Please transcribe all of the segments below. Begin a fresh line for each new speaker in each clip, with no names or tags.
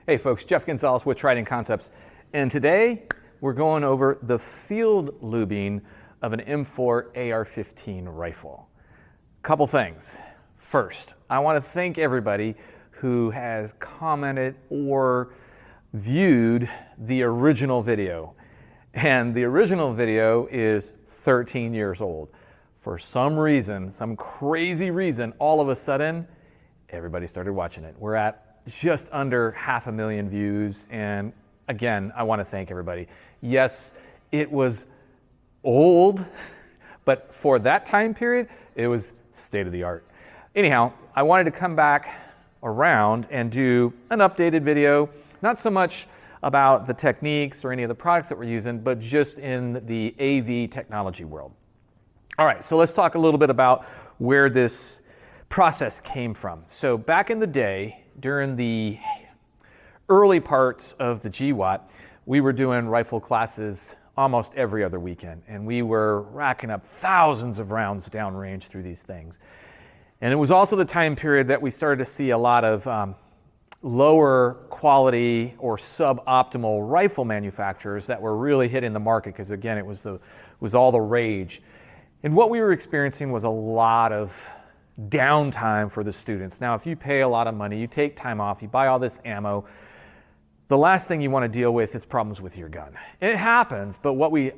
Hey folks, Jeff Gonzalez with Trident Concepts, and today we're going over the field lubing of an M4 AR15 rifle. Couple things. First, I want to thank everybody who has commented or viewed the original video. And the original video is 13 years old. For some reason, some crazy reason, all of a sudden, everybody started watching it. We're at just under 500,000 views, and again, I want to thank everybody. Yes, it was old, but for that time period, it was state of the art. Anyhow, I wanted to come back around and do an updated video, not so much about the techniques or any of the products that we're using, but just in the AV technology world. All right, so let's talk a little bit about where this process came from. So back in the day, during the early parts of the GWAT, we were doing rifle classes almost every other weekend, and we were racking up thousands of rounds downrange through these things. And it was also the time period that we started to see a lot of lower quality or suboptimal rifle manufacturers that were really hitting the market, because again, it was all the rage. And what we were experiencing was a lot of downtime for the students. Now, if you pay a lot of money, you take time off, you buy all this ammo, the last thing you want to deal with is problems with your gun. It happens, but what we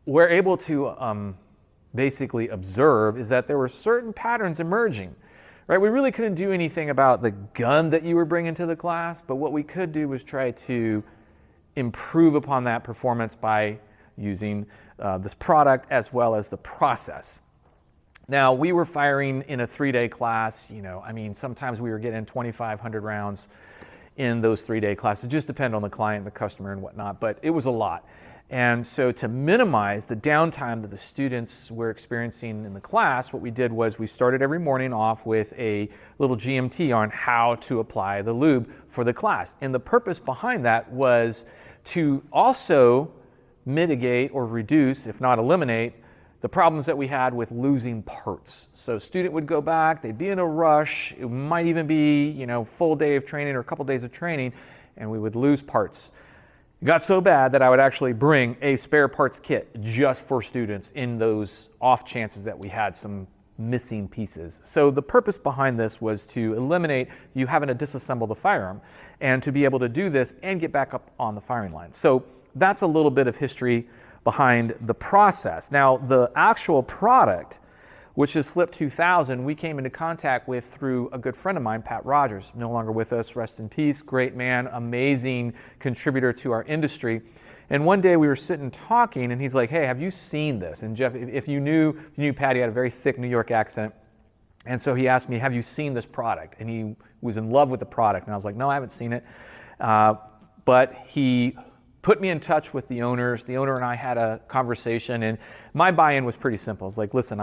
were able to basically observe is that there were certain patterns emerging. Right? We really couldn't do anything about the gun that you were bringing to the class, but what we could do was try to improve upon that performance by using this product as well as the process. Now, we were firing in a 3-day class, sometimes we were getting 2,500 rounds in those 3-day classes. It just depended on the client, the customer, and whatnot, but it was a lot. And so to minimize the downtime that the students were experiencing in the class, what we did was we started every morning off with a little GMT on how to apply the lube for the class. And the purpose behind that was to also mitigate or reduce, if not eliminate, the problems that we had with losing parts. So a student would go back, they'd be in a rush, it might even be, full day of training or a couple days of training, and we would lose parts. It got so bad that I would actually bring a spare parts kit just for students in those off chances that we had some missing pieces. So the purpose behind this was to eliminate you having to disassemble the firearm and to be able to do this and get back up on the firing line. So that's a little bit of history behind the process. Now, the actual product, which is Slip2000, we came into contact with through a good friend of mine, Pat Rogers, no longer with us, rest in peace, great man, amazing contributor to our industry. And one day we were sitting talking, and he's like, hey, have you seen this? And Jeff, if you knew Pat, he had a very thick New York accent. And so he asked me, have you seen this product? And he was in love with the product. And I was like, no, I haven't seen it. But he put me in touch with the owners. The owner and I had a conversation, and my buy-in was pretty simple. It's like, listen,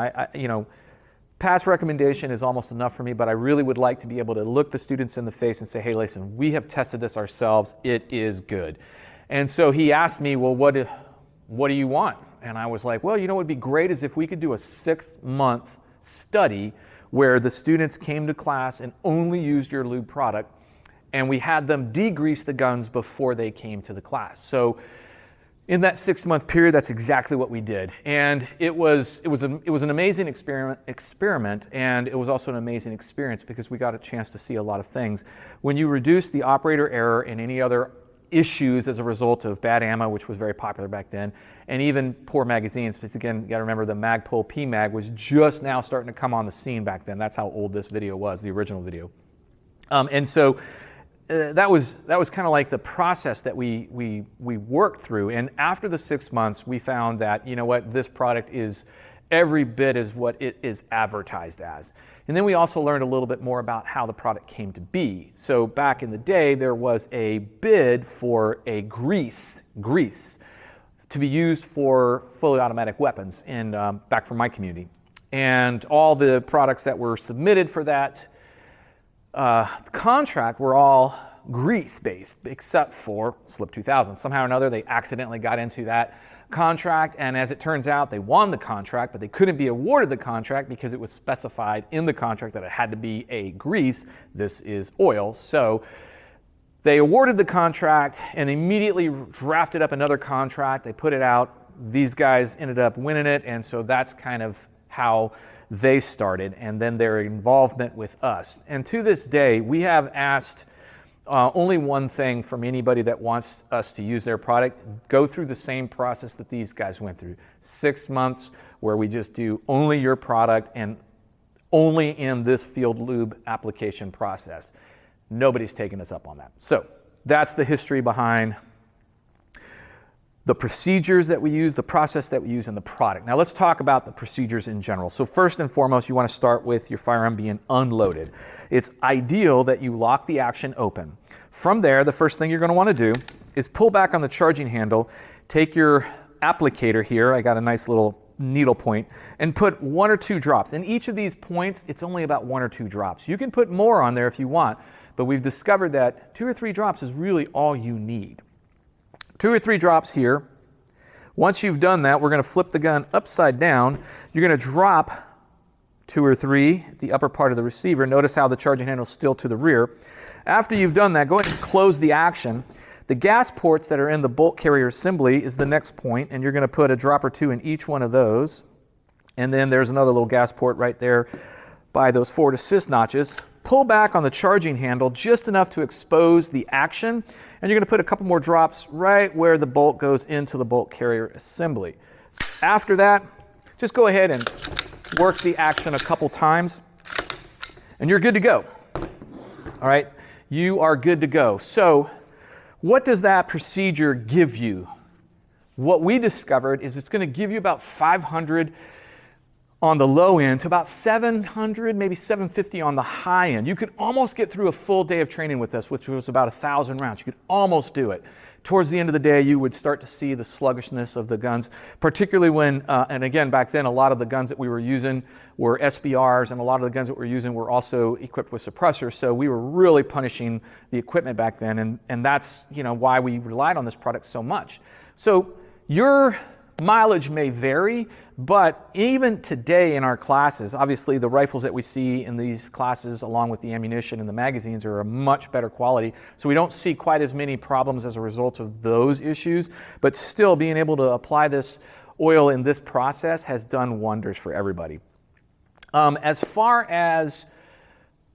Pat's recommendation is almost enough for me, but I really would like to be able to look the students in the face and say, hey, listen, we have tested this ourselves. It is good. And so he asked me, well, what do you want? And I was like, well, what would be great is if we could do a 6-month study where the students came to class and only used your lube product, and we had them degrease the guns before they came to the class. So in that 6-month period, that's exactly what we did. And it was an amazing experiment, and it was also an amazing experience because we got a chance to see a lot of things. When you reduce the operator error and any other issues as a result of bad ammo, which was very popular back then, and even poor magazines, because again, you gotta remember the Magpul PMag was just now starting to come on the scene back then. That's how old this video was, the original video. And so that was kind of like the process that we worked through. And after the 6 months, we found that, this product is every bit as what it is advertised as. And then we also learned a little bit more about how the product came to be. So back in the day, there was a bid for a grease to be used for fully automatic weapons back from my community. And all the products that were submitted for that contract were all grease-based, except for Slip2000. Somehow or another, they accidentally got into that contract, and as it turns out, they won the contract, but they couldn't be awarded the contract because it was specified in the contract that it had to be a grease. This is oil. So They awarded the contract and immediately drafted up another contract. They put it out. These guys ended up winning it, and so that's kind of how they started, and then their involvement with us. And to this day, we have asked only one thing from anybody that wants us to use their product: go through the same process that these guys went through. 6 months where we just do only your product and only in this field lube application process. Nobody's taken us up on that. So that's the history behind the procedures that we use, the process that we use, and the product. Now let's talk about the procedures in general. So first and foremost, you want to start with your firearm being unloaded. It's ideal that you lock the action open. From there, the first thing you're going to want to do is pull back on the charging handle, take your applicator here, I got a nice little needle point, and put 1 or 2 drops. In each of these points, it's only about 1 or 2 drops. You can put more on there if you want, but we've discovered that 2 or 3 drops is really all you need. 2 or 3 drops here. Once you've done that, we're going to flip the gun upside down. You're going to drop 2 or 3 at the upper part of the receiver. Notice how the charging handle is still to the rear. After you've done that, go ahead and close the action. The gas ports that are in the bolt carrier assembly is the next point, and you're going to put a drop or 2 in each one of those. And then there's another little gas port right there by those forward assist notches. Pull back on the charging handle just enough to expose the action, and you're going to put a couple more drops right where the bolt goes into the bolt carrier assembly. After that, just go ahead and work the action a couple times, and you're good to go. All right, you are good to go. So what does that procedure give you? What we discovered is it's going to give you about 500 on the low end to about 700, maybe 750 on the high end. You could almost get through a full day of training with us, which was about 1,000 rounds. You could almost do it. Towards the end of the day, you would start to see the sluggishness of the guns, particularly when, and again, back then, a lot of the guns that we were using were SBRs, and a lot of the guns that we were using were also equipped with suppressors, so we were really punishing the equipment back then, and that's why we relied on this product so much. So your mileage may vary, but even today in our classes, obviously the rifles that we see in these classes along with the ammunition and the magazines are a much better quality, so we don't see quite as many problems as a result of those issues, but still being able to apply this oil in this process has done wonders for everybody. As far as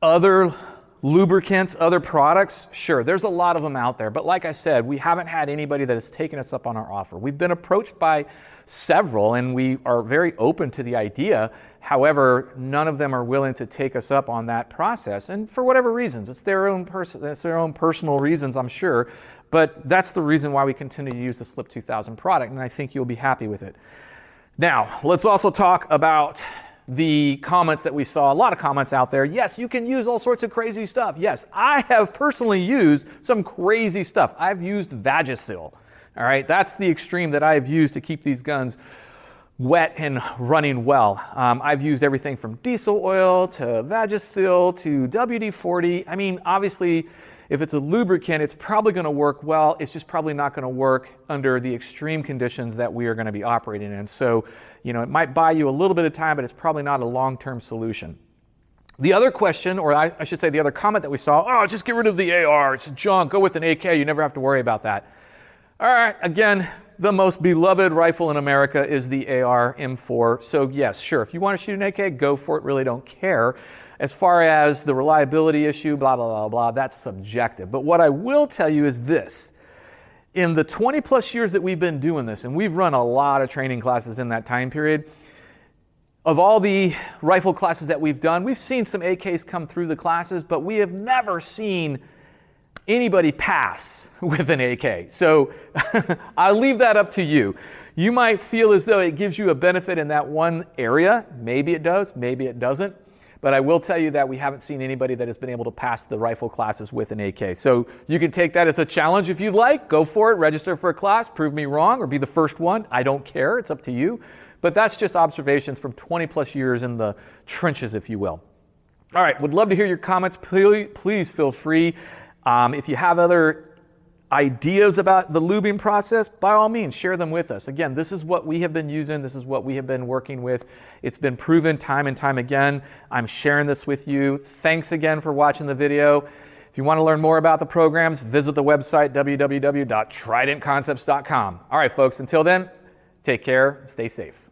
other lubricants, other products, sure, there's a lot of them out there, but like I said, we haven't had anybody that has taken us up on our offer. We've been approached by several, and we are very open to the idea. However, none of them are willing to take us up on that process, and for whatever reasons. It's their own personal reasons, I'm sure, but that's the reason why we continue to use the Slip2000 product, and I think you'll be happy with it. Now, let's also talk about the comments that we saw. A lot of comments out there. Yes, you can use all sorts of crazy stuff. Yes, I have personally used some crazy stuff. I've used Vagisil. All right, that's the extreme that I've used to keep these guns wet and running well. I've used everything from diesel oil to Vagisil to WD-40. I mean, obviously, if it's a lubricant, it's probably going to work well. It's just probably not going to work under the extreme conditions that we are going to be operating in. So, it might buy you a little bit of time, but it's probably not a long-term solution. The other question, or I should say the other comment that we saw, oh, just get rid of the AR. It's junk. Go with an AK. You never have to worry about that. All right, again, the most beloved rifle in America is the AR-M4. So yes, sure, if you want to shoot an AK, go for it. Really don't care. As far as the reliability issue, blah, blah, blah, blah, that's subjective. But what I will tell you is this. In the 20 plus years that we've been doing this, and we've run a lot of training classes in that time period, of all the rifle classes that we've done, we've seen some AKs come through the classes, but we have never seen anybody pass with an AK. So I'll leave that up to you. You might feel as though it gives you a benefit in that one area. Maybe it does, maybe it doesn't. But I will tell you that we haven't seen anybody that has been able to pass the rifle classes with an AK. So you can take that as a challenge if you'd like. Go for it, register for a class, prove me wrong, or be the first one. I don't care, it's up to you. But that's just observations from 20 plus years in the trenches, if you will. All right, would love to hear your comments. Please feel free. If you have other ideas about the lubing process, by all means, share them with us. Again, this is what we have been using. This is what we have been working with. It's been proven time and time again. I'm sharing this with you. Thanks again for watching the video. If you want to learn more about the programs, visit the website www.tridentconcepts.com. All right, folks, until then, take care, stay safe.